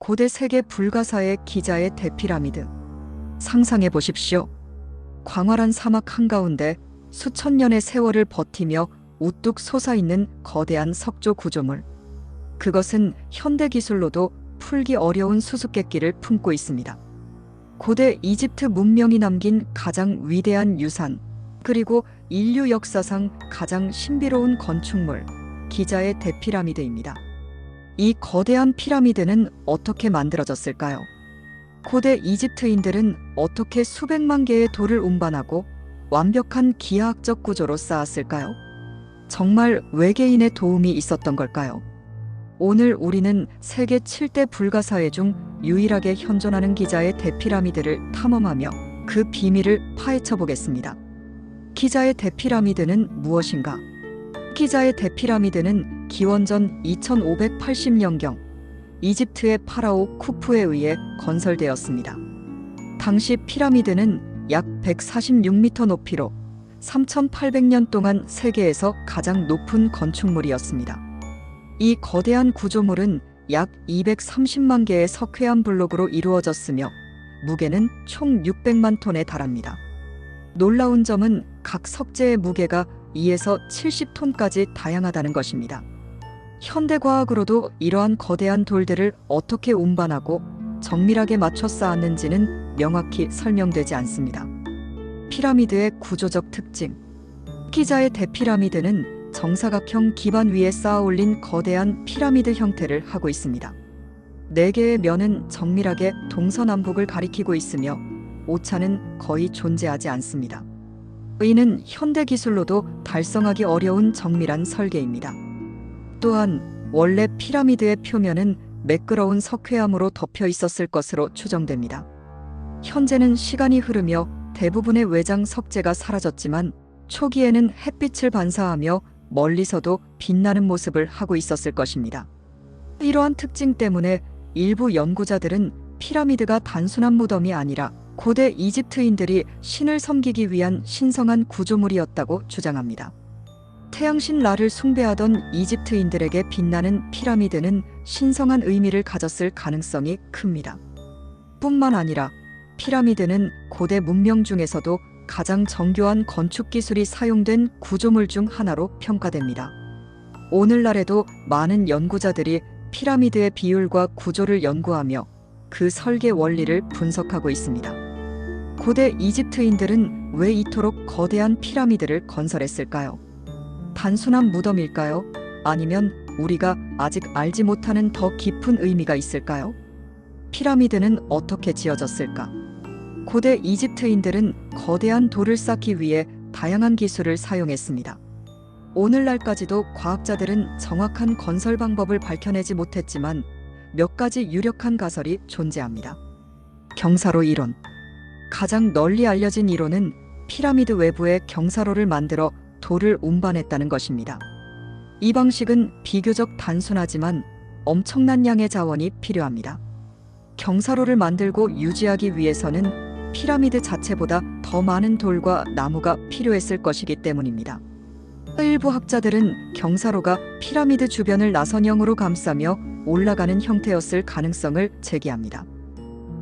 고대 세계 불가사의 기자의 대피라미드. 상상해 보십시오. 광활한 사막 한가운데 수천 년의 세월을 버티며 우뚝 솟아있는 거대한 석조 구조물. 그것은 현대 기술로도 풀기 어려운 수수께끼를 품고 있습니다. 고대 이집트 문명이 남긴 가장 위대한 유산, 그리고 인류 역사상 가장 신비로운 건축물, 기자의 대피라미드입니다. 이 거대한 피라미드는 어떻게 만들어졌을까요? 고대 이집트인들은 어떻게 수백만 개의 돌을 운반하고 완벽한 기하학적 구조로 쌓았을까요? 정말 외계인의 도움이 있었던 걸까요? 오늘 우리는 세계 7대 불가사의 중 유일하게 현존하는 기자의 대피라미드를 탐험하며 그 비밀을 파헤쳐 보겠습니다. 기자의 대피라미드는 무엇인가? 기자의 대피라미드는 기원전 2580년경 이집트의 파라오 쿠푸에 의해 건설되었습니다. 당시 피라미드는 약 146m 높이로 3800년 동안 세계에서 가장 높은 건축물이었습니다. 이 거대한 구조물은 약 230만 개의 석회암 블록으로 이루어졌으며 무게는 총 600만 톤에 달합니다. 놀라운 점은 각 석재의 무게가 2에서 70톤까지 다양하다는 것입니다. 현대과학으로도 이러한 거대한 돌들을 어떻게 운반하고 정밀하게 맞춰 쌓았는지는 명확히 설명되지 않습니다. 피라미드의 구조적 특징. 기자의 대피라미드는 정사각형 기반 위에 쌓아 올린 거대한 피라미드 형태를 하고 있습니다. 4개의 면은 정밀하게 동서남북을 가리키고 있으며 오차는 거의 존재하지 않습니다. 이는 현대 기술로도 달성하기 어려운 정밀한 설계입니다. 또한 원래 피라미드의 표면은 매끄러운 석회암으로 덮여 있었을 것으로 추정됩니다. 현재는 시간이 흐르며 대부분의 외장 석재가 사라졌지만 초기에는 햇빛을 반사하며 멀리서도 빛나는 모습을 하고 있었을 것입니다. 이러한 특징 때문에 일부 연구자들은 피라미드가 단순한 무덤이 아니라 고대 이집트인들이 신을 섬기기 위한 신성한 구조물이었다고 주장합니다. 태양신 라를 숭배하던 이집트인들에게 빛나는 피라미드는 신성한 의미를 가졌을 가능성이 큽니다. 뿐만 아니라 피라미드는 고대 문명 중에서도 가장 정교한 건축 기술이 사용된 구조물 중 하나로 평가됩니다. 오늘날에도 많은 연구자들이 피라미드의 비율과 구조를 연구하며 그 설계 원리를 분석하고 있습니다. 고대 이집트인들은 왜 이토록 거대한 피라미드를 건설했을까요? 단순한 무덤일까요? 아니면 우리가 아직 알지 못하는 더 깊은 의미가 있을까요? 피라미드는 어떻게 지어졌을까? 고대 이집트인들은 거대한 돌을 쌓기 위해 다양한 기술을 사용했습니다. 오늘날까지도 과학자들은 정확한 건설 방법을 밝혀내지 못했지만 몇 가지 유력한 가설이 존재합니다. 경사로 이론. 가장 널리 알려진 이론은 피라미드 외부에 경사로를 만들어 돌을 운반했다는 것입니다. 이 방식은 비교적 단순하지만 엄청난 양의 자원이 필요합니다. 경사로를 만들고 유지하기 위해서는 피라미드 자체보다 더 많은 돌과 나무가 필요했을 것이기 때문입니다. 일부 학자들은 경사로가 피라미드 주변을 나선형으로 감싸며 올라가는 형태였을 가능성을 제기합니다.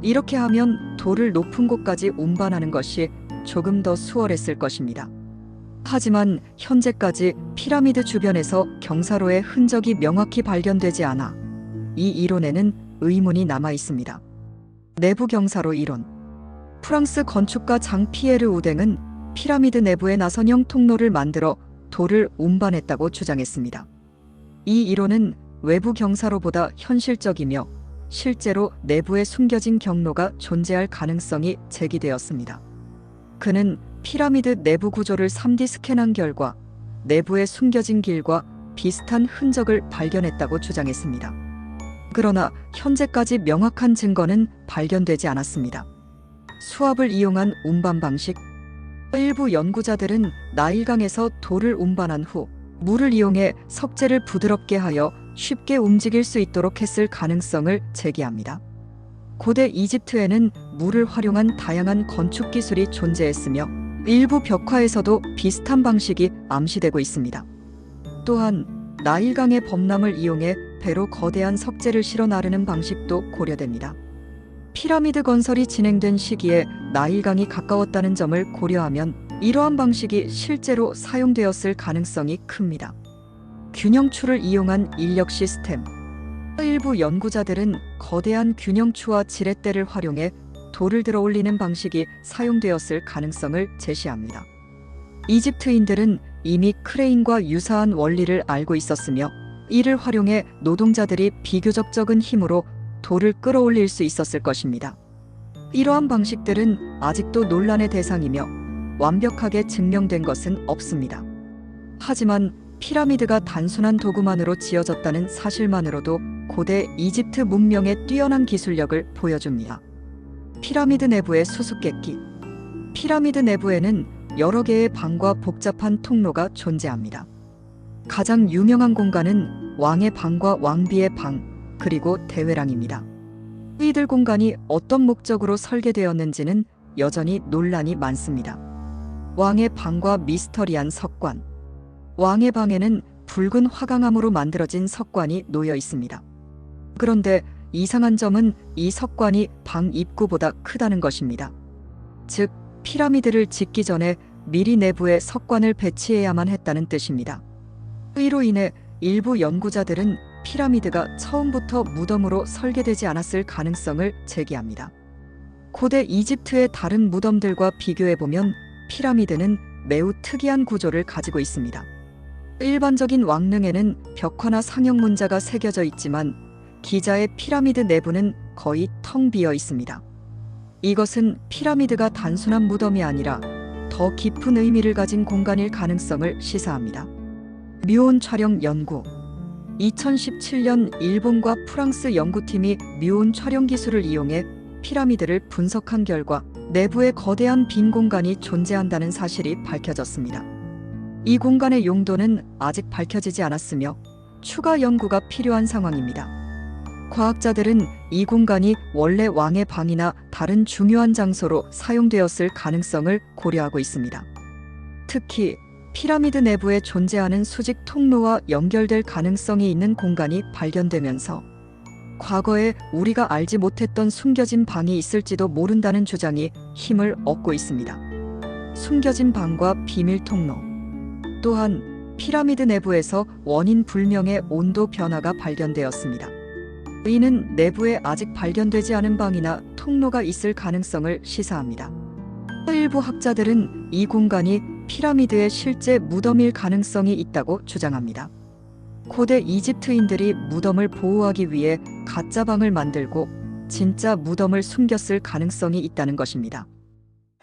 이렇게 하면 돌을 높은 곳까지 운반하는 것이 조금 더 수월했을 것입니다. 하지만 현재까지 피라미드 주변에서 경사로의 흔적이 명확히 발견되지 않아 이 이론에는 의문이 남아 있습니다. 내부 경사로 이론. 프랑스 건축가 장 피에르 우댕은 피라미드 내부에 나선형 통로를 만들어 돌을 운반했다고 주장했습니다. 이 이론은 외부 경사로보다 현실적이며 실제로 내부에 숨겨진 경로가 존재할 가능성이 제기되었습니다. 그는 피라미드 내부 구조를 3D 스캔한 결과 내부에 숨겨진 길과 비슷한 흔적을 발견했다고 주장했습니다. 그러나 현재까지 명확한 증거는 발견되지 않았습니다. 수압을 이용한 운반 방식. 일부 연구자들은 나일강에서 돌을 운반한 후 물을 이용해 석재를 부드럽게 하여 쉽게 움직일 수 있도록 했을 가능성을 제기합니다. 고대 이집트에는 물을 활용한 다양한 건축 기술이 존재했으며 일부 벽화에서도 비슷한 방식이 암시되고 있습니다. 또한 나일강의 범람을 이용해 배로 거대한 석재를 실어 나르는 방식도 고려됩니다. 피라미드 건설이 진행된 시기에 나일강이 가까웠다는 점을 고려하면 이러한 방식이 실제로 사용되었을 가능성이 큽니다. 균형추를 이용한 인력 시스템. 일부 연구자들은 거대한 균형추와 지렛대를 활용해 돌을 들어 올리는 방식이 사용되었을 가능성을 제시합니다. 이집트인들은 이미 크레인과 유사한 원리를 알고 있었으며 이를 활용해 노동자들이 비교적 적은 힘으로 돌을 끌어올릴 수 있었을 것입니다. 이러한 방식들은 아직도 논란의 대상이며 완벽하게 증명된 것은 없습니다. 하지만 피라미드가 단순한 도구만으로 지어졌다는 사실만으로도 고대 이집트 문명의 뛰어난 기술력을 보여줍니다. 피라미드 내부의 수수께끼. 피라미드 내부에는 여러 개의 방과 복잡한 통로가 존재합니다. 가장 유명한 공간은 왕의 방과 왕비의 방, 그리고 대회랑입니다. 이들 공간이 어떤 목적으로 설계되었는지는 여전히 논란이 많습니다. 왕의 방과 미스터리한 석관. 왕의 방에는 붉은 화강암으로 만들어진 석관이 놓여 있습니다. 그런데 이상한 점은 이 석관이 방 입구보다 크다는 것입니다. 즉, 피라미드를 짓기 전에 미리 내부에 석관을 배치해야만 했다는 뜻입니다. 이로 인해 일부 연구자들은 피라미드가 처음부터 무덤으로 설계되지 않았을 가능성을 제기합니다. 고대 이집트의 다른 무덤들과 비교해보면 피라미드는 매우 특이한 구조를 가지고 있습니다. 일반적인 왕릉에는 벽화나 상형 문자가 새겨져 있지만 기자의 피라미드 내부는 거의 텅 비어 있습니다. 이것은 피라미드가 단순한 무덤이 아니라 더 깊은 의미를 가진 공간일 가능성을 시사합니다. 묘온 촬영 연구. 2017년 일본과 프랑스 연구팀이 묘온 촬영 기술을 이용해 피라미드를 분석한 결과 내부에 거대한 빈 공간이 존재한다는 사실이 밝혀졌습니다. 이 공간의 용도는 아직 밝혀지지 않았으며 추가 연구가 필요한 상황입니다. 과학자들은 이 공간이 원래 왕의 방이나 다른 중요한 장소로 사용되었을 가능성을 고려하고 있습니다. 특히 피라미드 내부에 존재하는 수직 통로와 연결될 가능성이 있는 공간이 발견되면서 과거에 우리가 알지 못했던 숨겨진 방이 있을지도 모른다는 주장이 힘을 얻고 있습니다. 숨겨진 방과 비밀 통로. 또한 피라미드 내부에서 원인 불명의 온도 변화가 발견되었습니다. 이는 내부에 아직 발견되지 않은 방이나 통로가 있을 가능성을 시사합니다. 일부 학자들은 이 공간이 피라미드의 실제 무덤일 가능성이 있다고 주장합니다. 고대 이집트인들이 무덤을 보호하기 위해 가짜 방을 만들고 진짜 무덤을 숨겼을 가능성이 있다는 것입니다.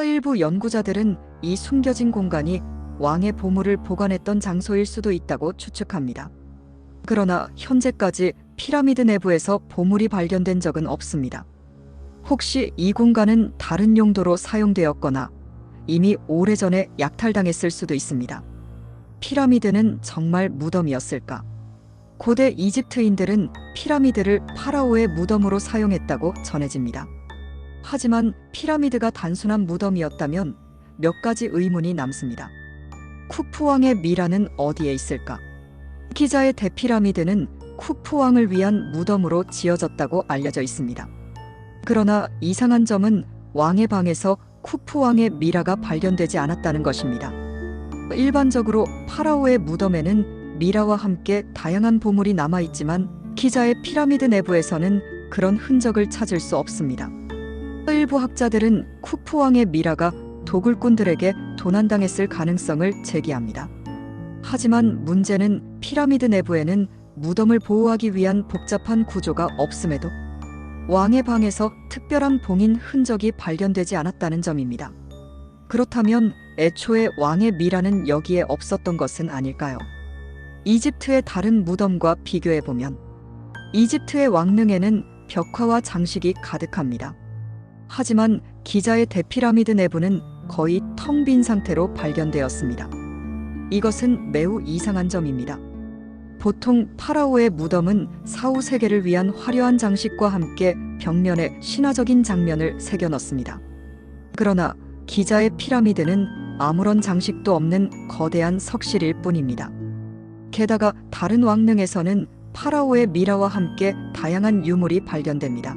일부 연구자들은 이 숨겨진 공간이 왕의 보물을 보관했던 장소일 수도 있다고 추측합니다. 그러나 현재까지 피라미드 내부에서 보물이 발견된 적은 없습니다. 혹시 이 공간은 다른 용도로 사용되었거나 이미 오래전에 약탈당했을 수도 있습니다. 피라미드는 정말 무덤이었을까? 고대 이집트인들은 피라미드를 파라오의 무덤으로 사용했다고 전해집니다. 하지만 피라미드가 단순한 무덤이었다면 몇 가지 의문이 남습니다. 쿠푸왕의 미라는 어디에 있을까? 기자의 대피라미드는 쿠푸왕을 위한 무덤으로 지어졌다고 알려져 있습니다. 그러나 이상한 점은 왕의 방에서 쿠푸왕의 미라가 발견되지 않았다는 것입니다. 일반적으로 파라오의 무덤에는 미라와 함께 다양한 보물이 남아있지만 기자의 피라미드 내부에서는 그런 흔적을 찾을 수 없습니다. 일부 학자들은 쿠푸왕의 미라가 도굴꾼들에게 도난당했을 가능성을 제기합니다. 하지만 문제는 피라미드 내부에는 무덤을 보호하기 위한 복잡한 구조가 없음에도 왕의 방에서 특별한 봉인 흔적이 발견되지 않았다는 점입니다. 그렇다면 애초에 왕의 미라는 여기에 없었던 것은 아닐까요? 이집트의 다른 무덤과 비교해보면 이집트의 왕릉에는 벽화와 장식이 가득합니다. 하지만 기자의 대피라미드 내부는 거의 텅 빈 상태로 발견되었습니다. 이것은 매우 이상한 점입니다. 보통 파라오의 무덤은 사후 세계를 위한 화려한 장식과 함께 벽면에 신화적인 장면을 새겨 넣습니다. 그러나 기자의 피라미드는 아무런 장식도 없는 거대한 석실일 뿐입니다. 게다가 다른 왕릉에서는 파라오의 미라와 함께 다양한 유물이 발견됩니다.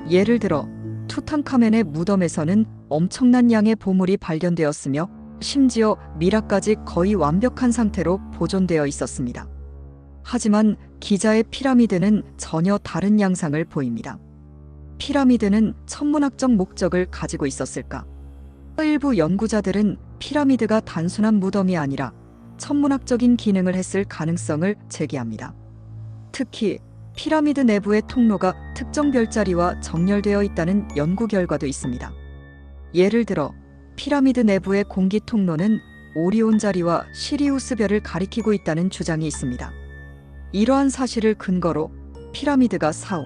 예를 들어 투탕카멘의 무덤에서는 엄청난 양의 보물이 발견되었으며 심지어 미라까지 거의 완벽한 상태로 보존되어 있었습니다. 하지만 기자의 피라미드는 전혀 다른 양상을 보입니다. 피라미드는 천문학적 목적을 가지고 있었을까? 일부 연구자들은 피라미드가 단순한 무덤이 아니라 천문학적인 기능을 했을 가능성을 제기합니다. 특히 피라미드 내부의 통로가 특정 별자리와 정렬되어 있다는 연구 결과도 있습니다. 예를 들어 피라미드 내부의 공기 통로는 오리온 자리와 시리우스 별을 가리키고 있다는 주장이 있습니다. 이러한 사실을 근거로 피라미드가 사후,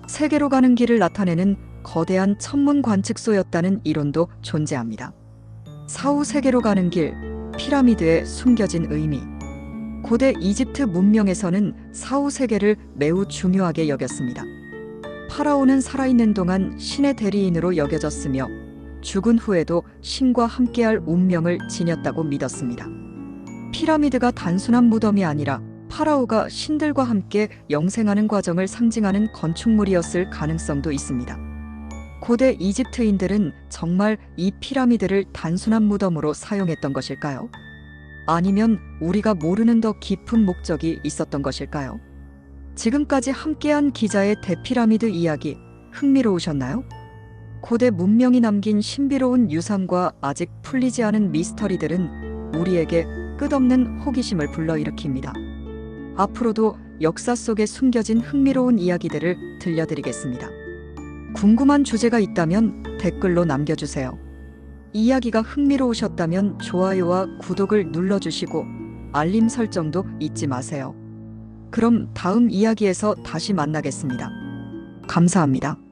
세계로 가는 길을 나타내는 거대한 천문 관측소였다는 이론도 존재합니다. 사후 세계로 가는 길, 피라미드의 숨겨진 의미. 고대 이집트 문명에서는 사후 세계를 매우 중요하게 여겼습니다. 파라오는 살아있는 동안 신의 대리인으로 여겨졌으며 죽은 후에도 신과 함께할 운명을 지녔다고 믿었습니다. 피라미드가 단순한 무덤이 아니라 파라오가 신들과 함께 영생하는 과정을 상징하는 건축물이었을 가능성도 있습니다. 고대 이집트인들은 정말 이 피라미드를 단순한 무덤으로 사용했던 것일까요? 아니면 우리가 모르는 더 깊은 목적이 있었던 것일까요? 지금까지 함께한 기자의 대피라미드 이야기 흥미로우셨나요? 고대 문명이 남긴 신비로운 유산과 아직 풀리지 않은 미스터리들은 우리에게 끝없는 호기심을 불러일으킵니다. 앞으로도 역사 속에 숨겨진 흥미로운 이야기들을 들려드리겠습니다. 궁금한 주제가 있다면 댓글로 남겨주세요. 이야기가 흥미로우셨다면 좋아요와 구독을 눌러주시고 알림 설정도 잊지 마세요. 그럼 다음 이야기에서 다시 만나겠습니다. 감사합니다.